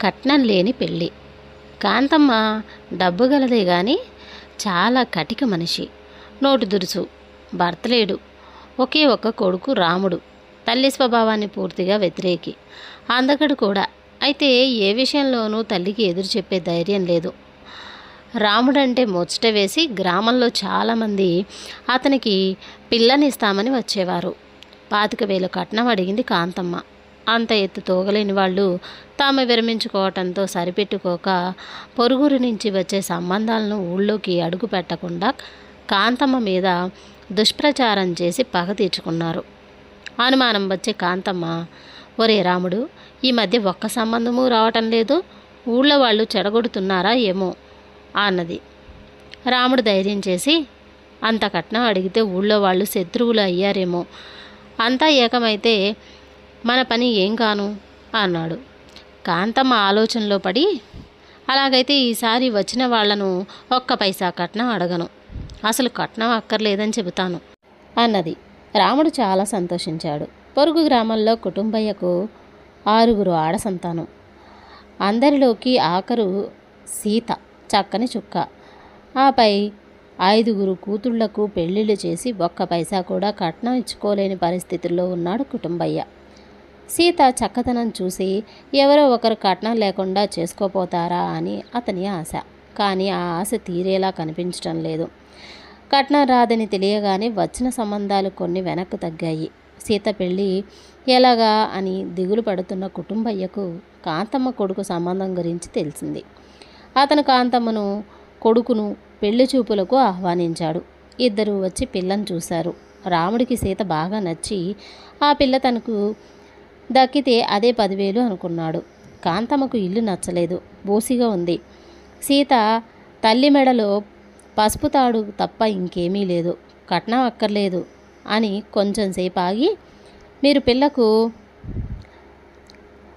కట్నం లేని పెళ్ళి. కాంతమ్మ డబ్బు గలదే గాని చాలా కటిక మనిషి. నోటు దురుసు. భర్త లేడు. ఒకే ఒక్క కొడుకు రాముడు. తల్లి స్వభావాన్ని పూర్తిగా వ్యతిరేకి. అందగడు కూడా. అయితే ఏ విషయంలోనూ తల్లికి ఎదురు చెప్పే ధైర్యం లేదు. రాముడంటే ముచ్చట వేసి గ్రామంలో చాలామంది అతనికి పిల్లనిస్తామని వచ్చేవారు. 25,000 కట్నం అడిగింది కాంతమ్మ. అంత ఎత్తు తోగలేని వాళ్ళు తాము విరమించుకోవటంతో సరిపెట్టుకోక పొరుగురి నుంచి వచ్చే సంబంధాలను ఊళ్ళోకి అడుగు పెట్టకుండా కాంతమ్మ మీద దుష్ప్రచారం చేసి పగ తీర్చుకున్నారు. అనుమానం వచ్చే కాంతమ్మ, ఒరే రాముడు, ఈ మధ్య ఒక్క సంబంధము రావటం లేదు, ఊళ్ళో వాళ్ళు చెడగొడుతున్నారా ఏమో అన్నది. రాముడు ధైర్యం చేసి, అంత కట్నం అడిగితే ఊళ్ళో వాళ్ళు శత్రువులు అయ్యారేమో, అంతా ఏకమైతే మన పని ఏం కాను అన్నాడు. కాంతమ్మ ఆలోచనలో పడి, అలాగైతే ఈసారి వచ్చిన వాళ్లను ఒక్క పైసా కట్నం అడగను, అసలు కట్నం అక్కర్లేదని చెబుతాను అన్నది. రాముడు చాలా సంతోషించాడు. పొరుగు గ్రామంలో కుటుంబయ్యకు 6 ఆడ సంతానం. అందరిలోకి ఆఖరు సీత, చక్కని చుక్క. ఆపై 5 కూతుళ్లకు పెళ్లిళ్ళు చేసి ఒక్క పైసా కూడా కట్నం ఇచ్చుకోలేని పరిస్థితుల్లో ఉన్నాడు కుటుంబయ్య. సీత చక్కదనం చూసి ఎవరో ఒకరు కట్నం లేకుండా చేసుకోపోతారా అని అతని ఆశ. కానీ ఆ ఆశ తీరేలా కనిపించడం లేదు. కట్నం రాదని తెలియగానే వచ్చిన సంబంధాలు కొన్ని వెనక్కు తగ్గాయి. సీత పెళ్ళి ఎలాగా అని దిగులు పడుతున్న కుటుంబయ్యకు కాంతమ్మ కొడుకు సంబంధం గురించి తెలిసింది. అతను కాంతమ్మను, కొడుకును పెళ్లి చూపులకు ఆహ్వానించాడు. ఇద్దరు వచ్చి పిల్లను చూశారు. రాముడికి సీత బాగా నచ్చి ఆ పిల్ల తనకు దక్కితే అదే 10,000 అనుకున్నాడు. కాంతమ్మకు ఇల్లు నచ్చలేదు, బోసిగా ఉంది. సీత తల్లి మెడలో పసుపు తాడు తప్ప ఇంకేమీ లేదు, కట్నం అక్కర్లేదు అని కొంచెం సేపు ఆగి, మీరు పిల్లకు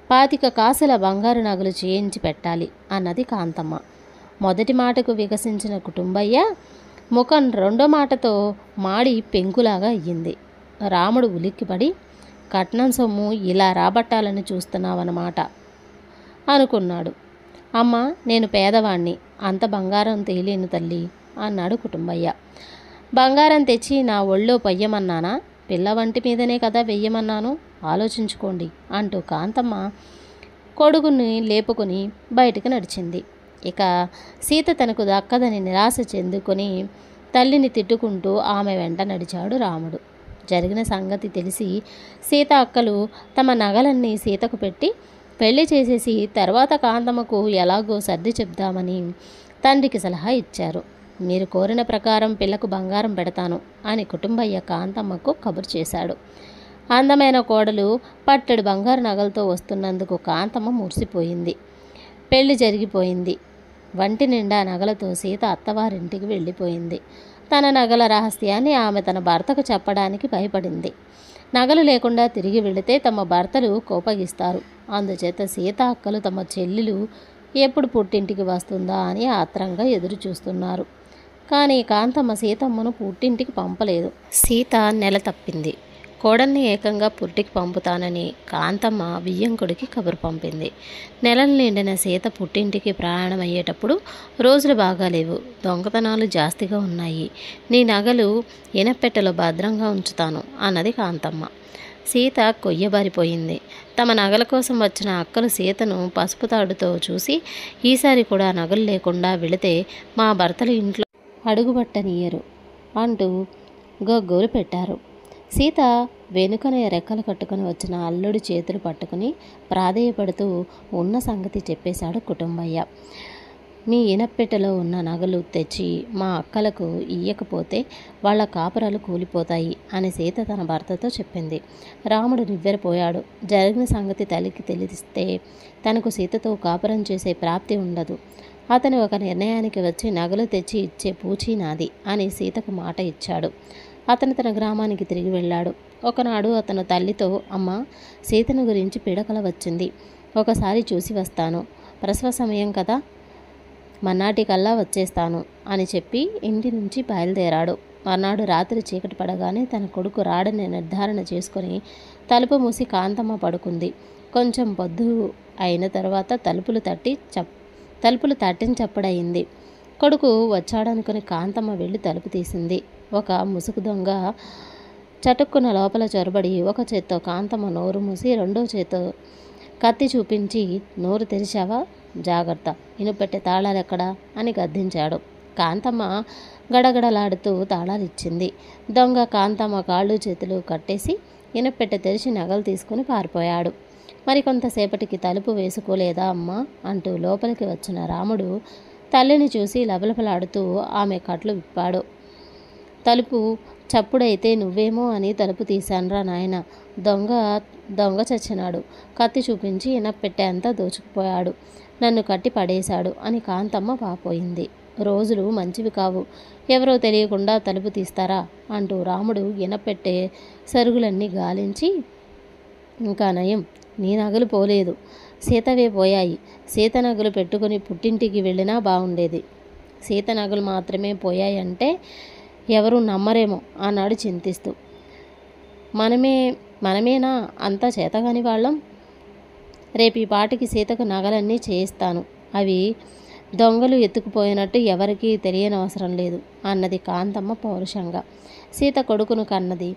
25 కాసుల బంగారు నగలు చేయించి పెట్టాలి అన్నది కాంతమ్మ. మొదటి మాటకు వికసించిన కుటుంబయ్య ముఖం రెండో మాటతో మాడి పెంకులాగా అయ్యింది. రాముడు ఉలిక్కిపడి, కట్నం సొమ్ము ఇలా రాబట్టాలని చూస్తున్నావన్నమాట అనుకున్నాడు. అమ్మ, నేను పేదవాణ్ణి, అంత బంగారం తేలేను తల్లి అన్నాడు కుటుంబయ్య. బంగారం తెచ్చి నా ఒళ్ళో పొయ్యమన్నానా? పిల్ల వంటి మీదనే కదా వెయ్యమన్నాను, ఆలోచించుకోండి అంటూ కాంతమ్మ కొడుకుని లేపుకొని బయటికి నడిచింది. ఇక సీత తనకు దక్కదని నిరాశ చెందుకొని తల్లిని తిట్టుకుంటూ ఆమె వెంట నడిచాడు రాముడు. జరిగిన సంగతి తెలిసి సీత అక్కలు తమ నగలన్నీ సీతకు పెట్టి పెళ్లి చేసేసి తర్వాత కాంతమ్మకు ఎలాగో సర్ది చెప్దామని తండ్రికి సలహా ఇచ్చారు. మీరు కోరిన ప్రకారం పిల్లకు బంగారం పెడతాను అని కుటుంబయ్య కాంతమ్మకు కబురు చేశాడు. అందమైన కోడలు పట్టెడు బంగారు నగలతో వస్తున్నందుకు కాంతమ్మ మురిసిపోయింది. పెళ్లి జరిగిపోయింది. వంటి నిండా నగలతో సీత అత్తవారింటికి వెళ్ళిపోయింది. తన నగల రహస్యాన్ని ఆమె తన భర్తకు చెప్పడానికి భయపడింది. నగలు లేకుండా తిరిగి వెళితే తమ భర్తలు కోపగిస్తారు. అందుచేత సీత అక్కలు తమ చెల్లెలు ఎప్పుడు పుట్టింటికి వస్తుందా అని ఆత్రంగా ఎదురు చూస్తున్నారు. కానీ కాంతమ్మ సీతమ్మను పుట్టింటికి పంపలేదు. సీత నెల తప్పింది. కోడల్ని ఏకంగా పుట్టికి పంపుతానని కాంతమ్మ వియ్యంకుడికి కబురు పంపింది. నెలలు నిండిన సీత పుట్టింటికి ప్రయాణమయ్యేటప్పుడు రోజులు బాగాలేవు, దొంగతనాలు జాస్తిగా ఉన్నాయి, నీ నగలు ఇనపెట్టెలో భద్రంగా ఉంచుతాను అన్నది కాంతమ్మ. సీత కొయ్యబారిపోయింది. తమ నగల కోసం వచ్చిన అక్కలు సీతను పసుపు తాడుతో చూసి, ఈసారి కూడా నగలు లేకుండా వెళితే మా భర్తలు ఇంట్లో అడుగుబట్టనియ్యరు అంటూ గగ్గోలు పెట్టారు. సీత వెనుకనే రెక్కలు కట్టుకుని వచ్చిన అల్లుడి చేతులు పట్టుకుని ప్రాధేయపడుతూ ఉన్న సంగతి చెప్పేశాడు కుటుంబయ్య. మీ ఇనప్పెట్టెలో ఉన్న నగలు తెచ్చి మా అక్కలకు ఇయ్యకపోతే వాళ్ళ కాపురాలు కూలిపోతాయి అని సీత తన భర్తతో చెప్పింది. రాముడు నివ్వెరపోయాడు. జరిగిన సంగతి తల్లికి తెలిస్తే తనకు సీతతో కాపురం చేసే ప్రాప్తి ఉండదు. అతను ఒక నిర్ణయానికి వచ్చి నగలు తెచ్చి ఇచ్చే పూచీ నాది అని సీతకు మాట ఇచ్చాడు. అతను తన గ్రామానికి తిరిగి వెళ్ళాడు. ఒకనాడు అతను తల్లితో, అమ్మ, సీతను గురించి పీడకల వచ్చింది, ఒకసారి చూసి వస్తాను, ప్రసవ సమయం కదా, మన్నాటికల్లా వచ్చేస్తాను అని చెప్పి ఇంటి నుంచి బయలుదేరాడు. మర్నాడు రాత్రి చీకటి పడగానే తన కొడుకు రాడని నిర్ధారణ చేసుకొని తలుపు మూసి కాంతమ్మ పడుకుంది. కొంచెం పొద్దు అయిన తర్వాత తలుపులు తట్టించప్పుడయింది. కొడుకు వచ్చాడనుకుని కాంతమ్మ వెళ్ళి తలుపు తీసింది. ఒక ముసుగు దొంగ చటుక్కున లోపల చొరబడి ఒక చేత్తో కాంతమ్మ నోరు మూసి రెండో చేత్తో కత్తి చూపించి, నోరు తెరిచావా? జాగ్రత్త, ఇనుపెట్టె తాళాలెక్కడా అని గద్దించాడు. కాంతమ్మ గడగడలాడుతూ తాళాలిచ్చింది. దొంగ కాంతమ్మ కాళ్ళు చేతులు కట్టేసి ఇనపెట్టె తెరిచి నగలు తీసుకుని పారిపోయాడు. మరికొంతసేపటికి తలుపు వేసుకోలేదా అమ్మా అంటూ లోపలికి వచ్చిన రాముడు తల్లిని చూసి లబలబలాడుతూ ఆమె కట్లు విప్పాడు. తలుపు చప్పుడైతే నువ్వేమో అని తలుపు తీశాన్రా నాయన. దొంగ చచ్చినాడు. కత్తి చూపించి ఇనపెట్టె అంతా దోచుకుపోయాడు. నన్ను కట్టి పడేశాడు అని కాంతమ్మ వాపోయింది. రోజులు మంచివి కావు, ఎవరో తెలియకుండా తలుపు తీస్తారా అంటూ రాముడు ఇనపెట్టె సరుగులన్నీ గాలించి, ఇంకా నయం, నీ నగలు పోలేదు, సీతవే పోయాయి. సీత నగలు పెట్టుకుని పుట్టింటికి వెళ్ళినా బాగుండేది. సీత నగలు మాత్రమే పోయాయంటే ఎవరూ నమ్మరేమో అన్నాడు చింతిస్తూ. మనమేనా అంతా చేతగాని వాళ్ళం? రేపు ఈ పాటికి సీతకు నగలన్నీ చేయిస్తాను. అవి దొంగలు ఎత్తుకుపోయినట్టు ఎవరికీ తెలియనవసరం లేదు అన్నది కాంతమ్మ పౌరుషంగా. సీత కొడుకును కన్నది.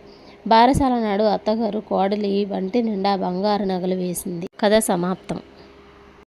బారసాల నాడు అత్తగారు కోడలి వంటి నిండా బంగారు నగలు వేసింది. కథ సమాప్తం.